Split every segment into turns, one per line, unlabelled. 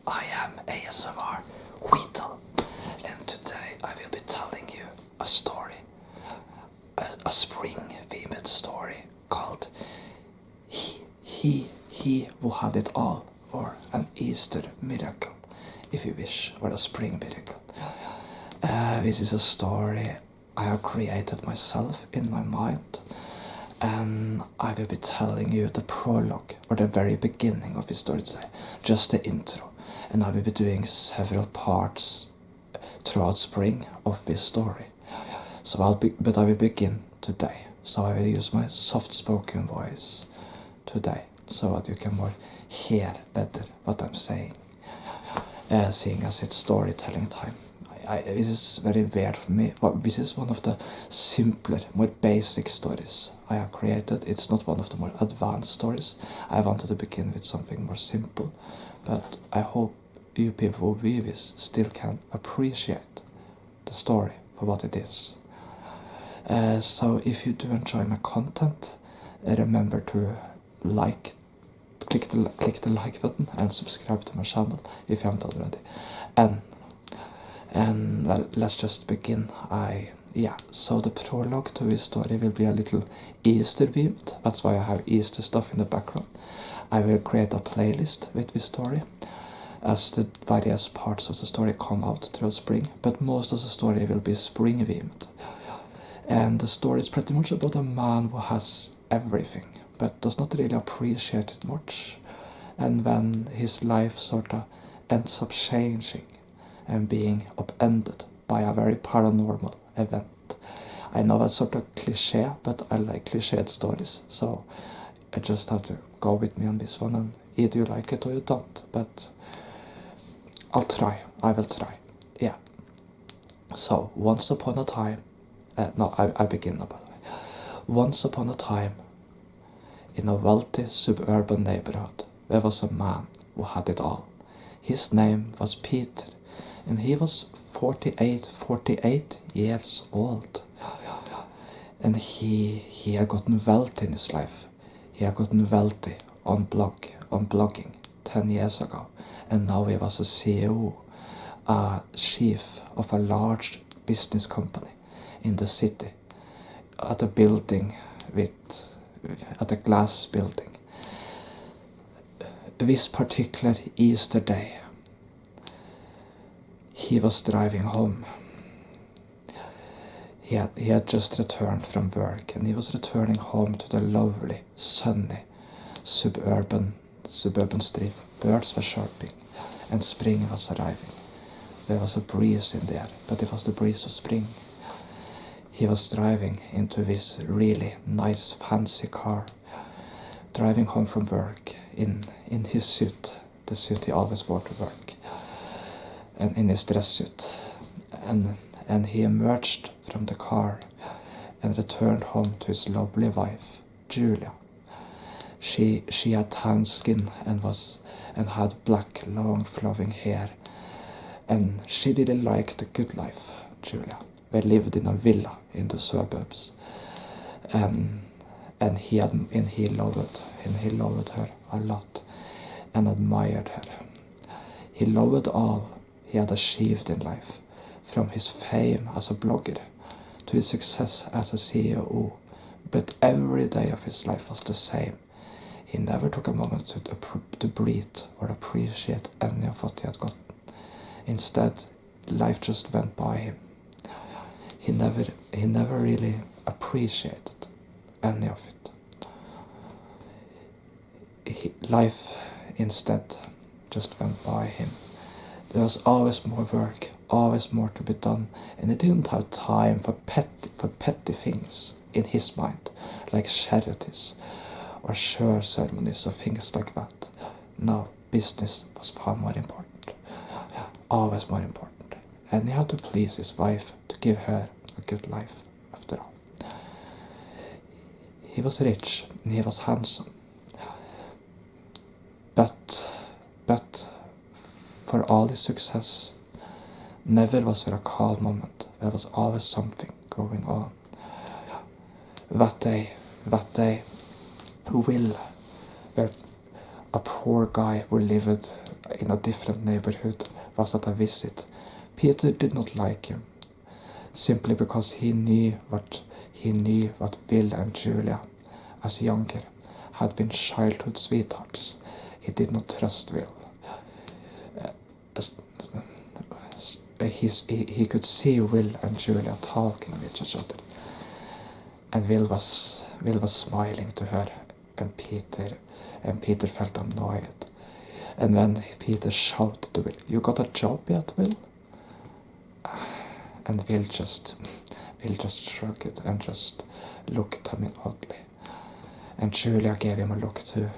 I am ASMR Wheatle, and today I will be telling you a story, a spring-themed story called He Who Had It All, or an Easter miracle, if you wish, or a spring miracle. This is a story I have created myself in my mind, and I will be telling you the prologue, or the very beginning of the story today, just the intro, and I will be doing several parts throughout spring of this story. So but I will begin today. So I will use my soft-spoken voice today, so that you can more hear better what I'm saying. Seeing as it's storytelling time. This is very weird for me. This is one of the simpler, more basic stories I have created. It's not one of the more advanced stories. I wanted to begin with something more simple, but I hope you people who view this still can appreciate the story for what it is. So if you do enjoy my content, remember to click the like button and subscribe to my channel if you haven't already. And well, let's just begin. So the prologue to this story will be a little Easter themed. That's why I have Easter stuff in the background. I will create a playlist with this story as the various parts of the story come out through spring, but most of the story will be spring themed. And the story is pretty much about a man who has everything, but does not really appreciate it much. And when his life sort of ends up changing and being upended by a very paranormal event. I know that's sort of cliche, but I like cliched stories, so I just have to go with me on this one, and either you like it or you don't, but I will try. Yeah. So, once upon a time, I begin now, by the way. Once upon a time, in a wealthy suburban neighborhood, there was a man who had it all. His name was Peter, and he was 48 years old. And he had gotten wealthy in his life. He had gotten wealthy on blogging 10 years ago. And now he was a CEO, a chief of a large business company in the city, at a glass building. This particular Easter day, he was driving home. He had just returned from work, and he was returning home to the lovely, sunny, suburban street. Birds were chirping, and spring was arriving. There was a breeze in the air, but it was the breeze of spring. He was driving into this really nice, fancy car, driving home from work in his suit, the suit he always wore to work, and in his dress suit. And he emerged from the car and returned home to his lovely wife, Julia. She had tan skin and had black, long, flowing hair, and she really liked the good life, Julia. They lived in a villa in the suburbs, and he loved her a lot and admired her. He loved all he had achieved in life, from his fame as a blogger to his success as a CEO, but every day of his life was the same. He never took a moment to breathe or appreciate any of what he had gotten. Instead, life just went by him. He never really appreciated any of it. Life instead just went by him. There was always more work, always more to be done, and he didn't have time for petty things in his mind, like charities or church ceremonies or things like that. No, business was far more important, always more important, and he had to please his wife to give her a good life after all. He was rich and he was handsome, but for all his success, never was there a calm moment. There was always something going on. That day, Will, where a poor guy who lived in a different neighborhood was at a visit. Peter did not like him, simply because he knew what Will and Julia, as younger, had been childhood sweethearts. He did not trust Will. He could see Will and Julia talking with each other, and Will was smiling to her, and Peter felt annoyed. And when Peter shouted to Will, "You got a job yet, Will?" And Will just shrugged and just looked at him oddly. And Julia gave him a look too.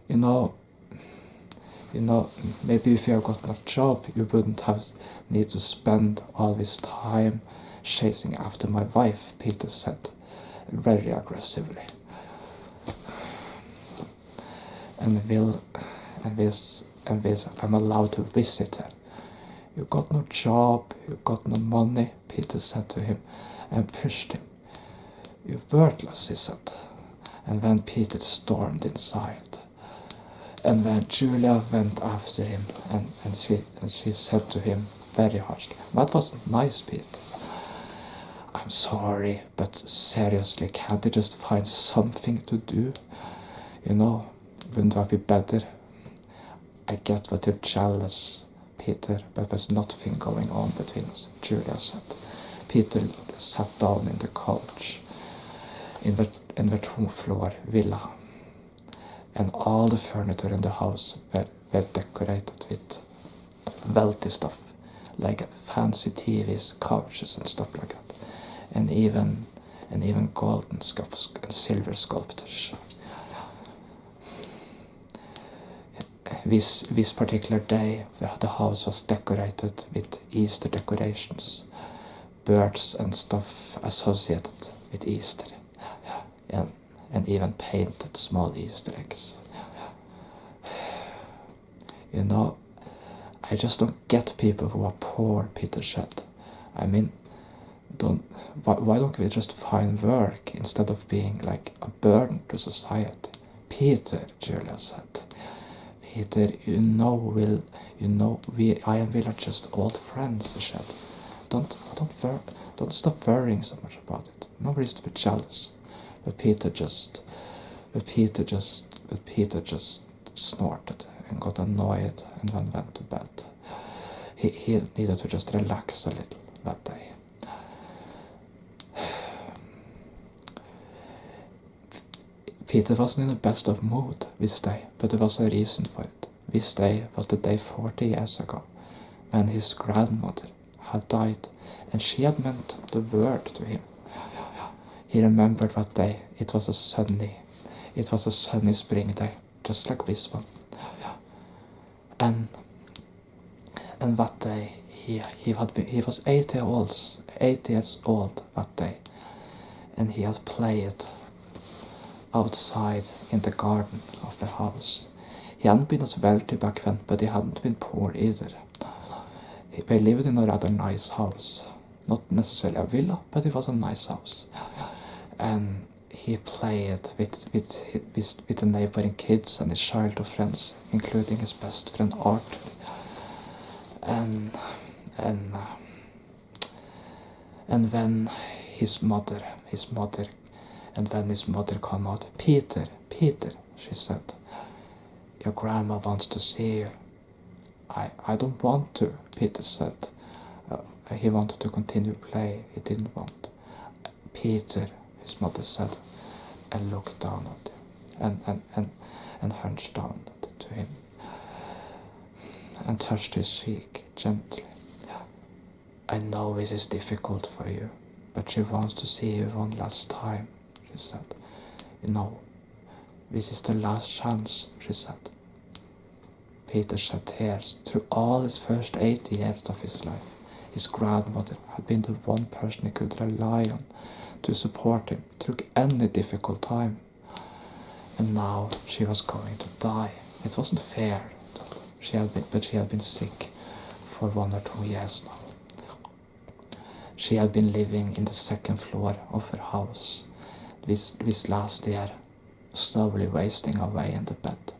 You know, maybe if you have gotten a job, you wouldn't have need to spend all this time chasing after my wife, Peter said, very aggressively. And I'm allowed to visit her. You got no job, you got no money, Peter said to him, and pushed him. You're worthless, he said. And then Peter stormed inside. And then Julia went after him, and she said to him very harshly, "That wasn't nice, Peter. I'm sorry, but seriously, can't you just find something to do? Wouldn't that be better? I get that you're jealous, Peter, but there's nothing going on between us," Julia said. Peter sat down in the couch in the two-floor villa, and all the furniture in the house were decorated with wealthy stuff, like fancy TVs, couches, and stuff like that, and even golden and silver sculptures. This particular day, the house was decorated with Easter decorations, birds and stuff associated with Easter, and even painted small Easter eggs. I just don't get people who are poor, Peter said. I mean, why don't we just find work instead of being like a burden to society? Peter, Julia said. Peter, I and Will are just old friends, he said. Don't stop worrying so much about it. No reason to be jealous. But Peter just snorted and got annoyed and then went to bed. He needed to just relax a little that day. Peter wasn't in the best of mood this day, but there was a reason for it. This day was the day 40 years ago, when his grandmother had died, and she had meant the world to him. He remembered that day. It was a sunny spring day, just like this one. And that day he was 8 years old that day, and he had played outside in the garden of the house. He hadn't been as wealthy back then, but he hadn't been poor either. They lived in a rather nice house. Not necessarily a villa, but it was a nice house. And he played with the neighboring kids and his childhood friends, including his best friend Arthur. And then his mother came out. Peter, she said, your grandma wants to see you. I don't want to, Peter said. He wanted to continue play. He didn't want. Peter, his mother said, and looked down at him, and hunched down to him, and touched his cheek gently. I know this is difficult for you, but she wants to see you one last time, she said. This is the last chance, she said. Peter shed tears. Through all his first 80 years of his life, his grandmother had been the one person he could rely on to support him through any difficult time. And now she was going to die. It wasn't fair, but she had been sick for 1 or 2 years now. She had been living in the second floor of her house this last year, slowly wasting away in the bed.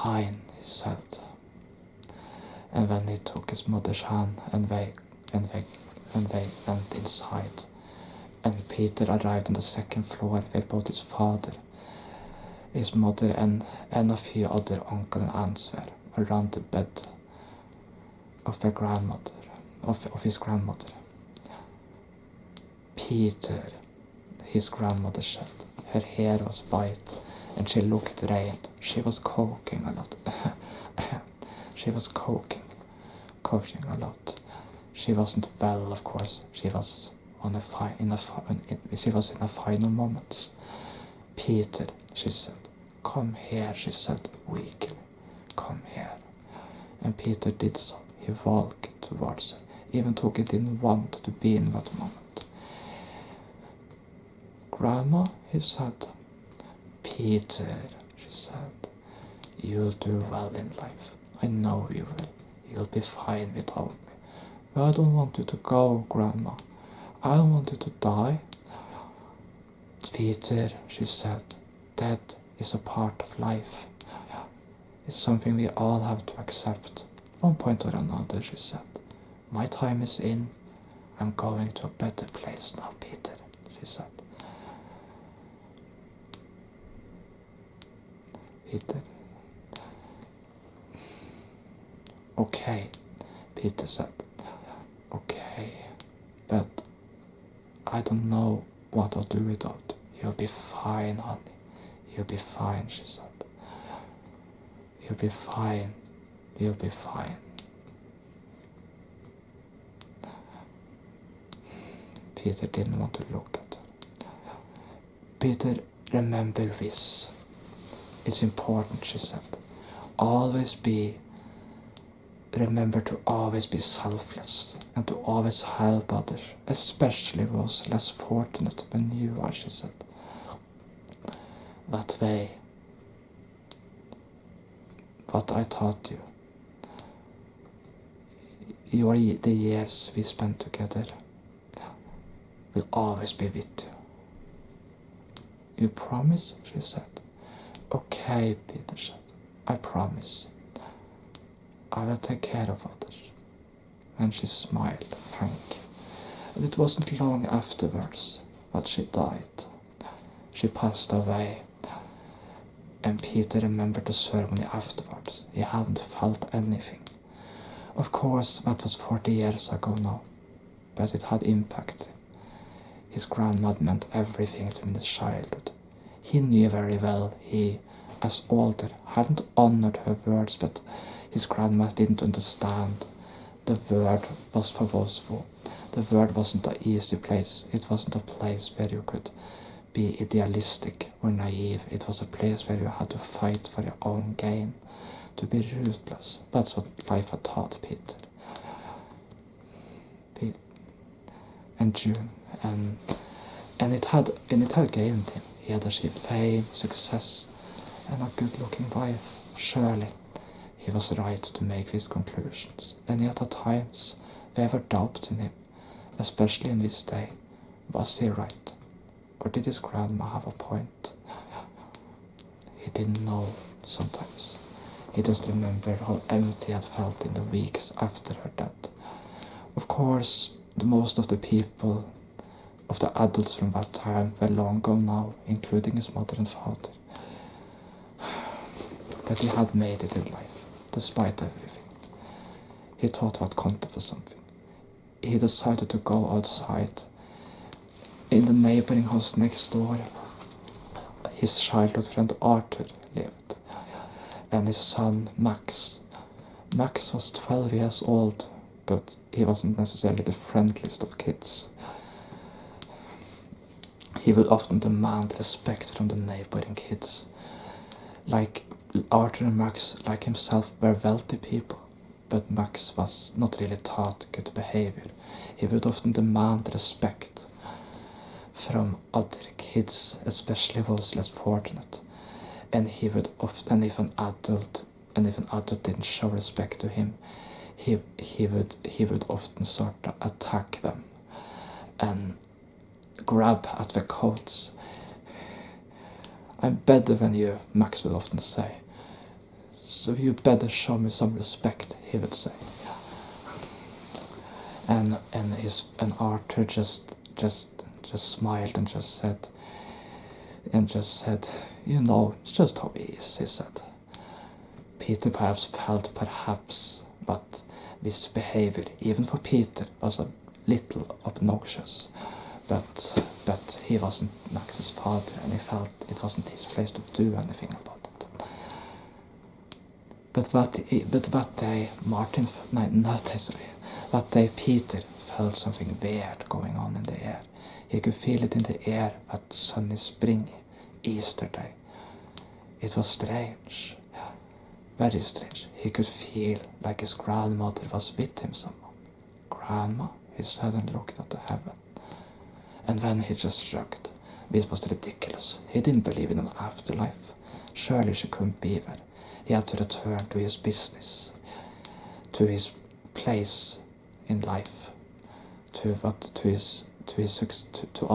fine, he said. And then he took his mother's hand and they went inside. And Peter arrived on the second floor with both his father, his mother and a few other uncle and aunts were around the bed of their grandmother, of his grandmother. Peter, his grandmother said. Her hair was white and she looked drained. She was coughing a lot. She was coughing a lot. She wasn't well, of course. She was in a final moments. Peter, she said. Come here, she said weakly. Come here. And Peter did so. He walked towards her, even though he didn't want to be in that moment. Grandma, he said. Peter, she said. You'll do well in life. I know you will. You'll be fine without me. But I don't want you to go, Grandma. I don't want you to die. Peter, she said. Death is a part of life. It's something we all have to accept. One point or another, she said. My time is in. I'm going to a better place now, Peter, she said. Peter. Okay, Peter said. Okay, but I don't know what I'll do without you. You'll be fine, honey. You'll be fine, she said. You'll be fine. You'll be fine. Peter didn't want to look at her. Peter, remember this. It's important, she said. Remember to always be selfless and to always help others, especially those less fortunate than you are, she said. That way, what I taught you, the years we spent together, will always be with you. You promise, she said. Okay, Peter said. I promise. I will take care of others. And she smiled, thank you. And it wasn't long afterwards that she died. She passed away. And Peter remembered the ceremony afterwards. He hadn't felt anything. Of course, that was 40 years ago now. But it had impact. His grandmother meant everything to him in his childhood. He knew very well he, as older, hadn't honored her words, but his grandma didn't understand. The word was for boastful. The word wasn't an easy place. It wasn't a place where you could be idealistic or naive. It was a place where you had to fight for your own gain, to be ruthless. That's what life had taught Peter. And June, and it had gained him. He had achieved fame, success, and a good-looking wife. Surely, he was right to make these conclusions. And yet at times, there were doubts in him, especially in this day. Was he right? Or did his grandma have a point? He didn't know sometimes. He just remembered how empty he had felt in the weeks after her death. Of course, most of the people, of the adults from that time, were long gone now, including his mother and father. But he had made it in life, despite everything. He thought that counted for something. He decided to go outside. In the neighboring house next door, his childhood friend Arthur lived, and his son Max. Max was 12 years old, but he wasn't necessarily the friendliest of kids. He would often demand respect from the neighboring kids. Like Arthur and Max, like himself, were wealthy people, but Max was not really taught good behavior. He would often demand respect from other kids, especially those less fortunate. And he would often, if an adult didn't show respect to him, he would often sort of attack them and grab at their coats. I'm better than you, Max would often say. So you better show me some respect, he would say. And Arthur just smiled and just said, you know, it's just how he is, he said. Peter perhaps felt but this behavior, even for Peter, was a little obnoxious. But he wasn't Max's father, and he felt it wasn't his place to do anything about it. But that day, that day Peter felt something weird going on in the air. He could feel it in the air that sunny spring, Easter day. It was strange, very strange. He could feel like his grandmother was with him somehow. Grandma? He suddenly looked at the heaven. And then he just shrugged. This was ridiculous. He didn't believe in an afterlife. Surely she couldn't be there. He had to return to his business, to his place in life, to all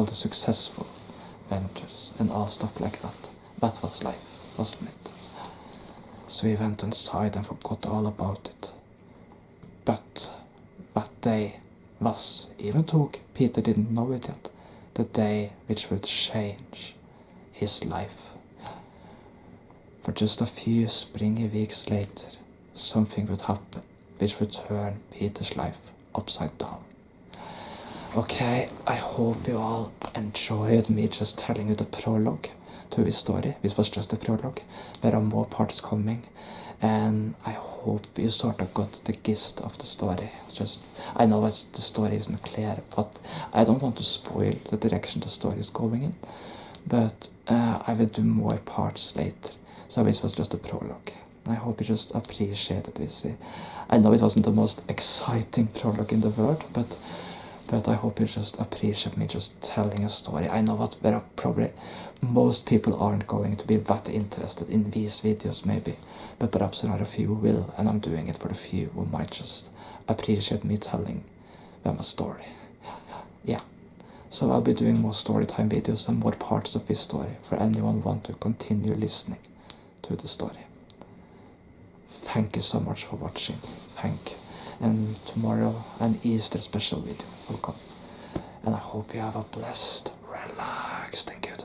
the successful ventures and all stuff like that. That was life, wasn't it? So he went inside and forgot all about it. But that day was, even though Peter didn't know it yet, the day which would change his life. For just a few springy weeks later, something would happen which would turn Peter's life upside down. Okay, I hope you all enjoyed me just telling you the prologue to his story. This was just a prologue. There are more parts coming, and I hope you sort of got the gist of the story. I know the story isn't clear, but I don't want to spoil the direction the story is going in. But I will do more parts later. So this was just a prologue. I hope you just appreciated this. I know it wasn't the most exciting prologue in the world, but I hope you just appreciate me just telling a story. I know that there are probably most people aren't going to be that interested in these videos maybe, but perhaps there are a few who will, and I'm doing it for the few who might just appreciate me telling them a story. Yeah, so I'll be doing more storytime videos and more parts of this story for anyone who want to continue listening to the story. Thank you so much for watching. Thank you. And tomorrow an Easter special video will come. And I hope you have a blessed, relaxed and good